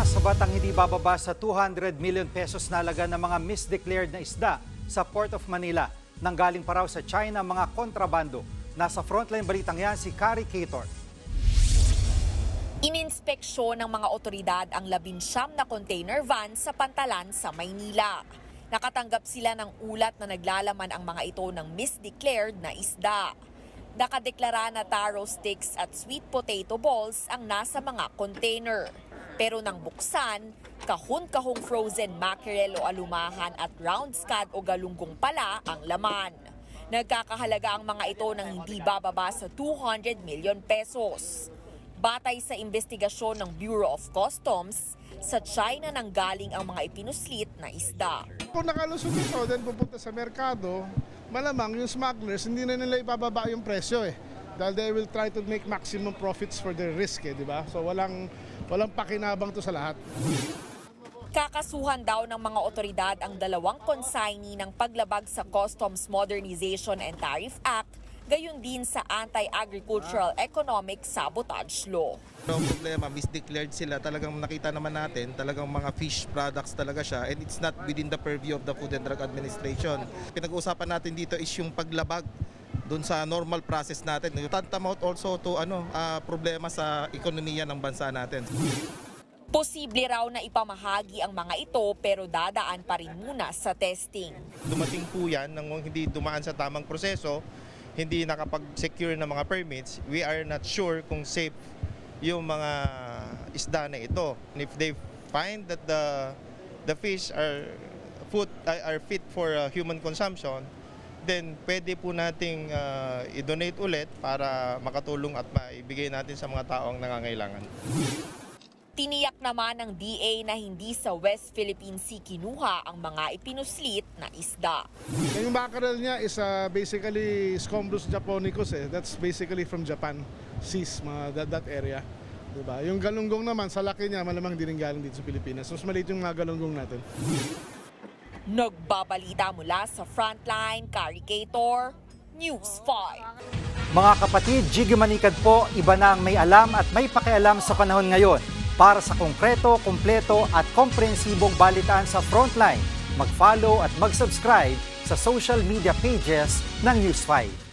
Sinasabat ang hindi bababa sa 200 million pesos na halaga ng mga misdeclared na isda sa Port of Manila. Nanggaling pa raw sa China mga kontrabando. Nasa frontline balitang yan si Kari Cator. Ininspeksyon ng mga otoridad ang 19 na container van sa Pantalan sa Maynila. Nakatanggap sila ng ulat na naglalaman ang mga ito ng misdeclared na isda. Nakadeklara na taro sticks at sweet potato balls ang nasa mga container. Pero nang buksan, kahon-kahong frozen mackerel o alumahan at round scad o galunggong pala ang laman. Nagkakahalaga ang mga ito ng hindi bababa sa 200 million pesos. Batay sa investigasyon ng Bureau of Customs, sa China nanggaling ang mga ipinuslit na isda. Kung nakalusog ito, then pupunta sa merkado, malamang yung smugglers hindi na nila ibababa yung presyo Dahil they will try to make maximum profits for their risk di ba? So walang pakinabang to sa lahat. Kakasuhan daw ng mga otoridad ang 2 consignee ng paglabag sa Customs Modernization and Tariff Act, gayon din sa Anti-Agricultural Economic Sabotage Law. Ang problema, misdeclared sila. Talagang nakita naman natin, talagang mga fish products talaga siya, and it's not within the purview of the Food and Drug Administration. Pinag-uusapan natin dito is yung paglabag doon sa normal process natin. Tantamount also to problema sa ekonomiya ng bansa natin. Posible raw na ipamahagi ang mga ito pero dadaan pa rin muna sa testing. Dumating po yan nang hindi dumaan sa tamang proseso, hindi nakapag-secure ng mga permits, we are not sure kung safe yung mga isda na ito. And if they find that the fish are fit for human consumption, then pwede po nating i-donate ulit para makatulong at maibigay natin sa mga taong nangangailangan. Tiniyak naman ng DA na hindi sa West Philippine Sea kinuha ang mga ipinuslit na isda. Yung mackerel niya is basically Scombrus japonicus That's basically from Japan, seas, that area. Diba? Yung galunggong naman, sa laki niya, malamang di rin galing dito sa Pilipinas. Mas maliit yung mga galunggong natin. Nagbabalita mula sa Frontline, Kari Cator, News 5. Mga kapatid, Jiggy Manikad po, iba na ang may alam at may pakialam sa panahon ngayon. Para sa konkreto, kumpleto at komprehensibong balitaan sa Frontline, mag-follow at mag-subscribe sa social media pages ng News 5.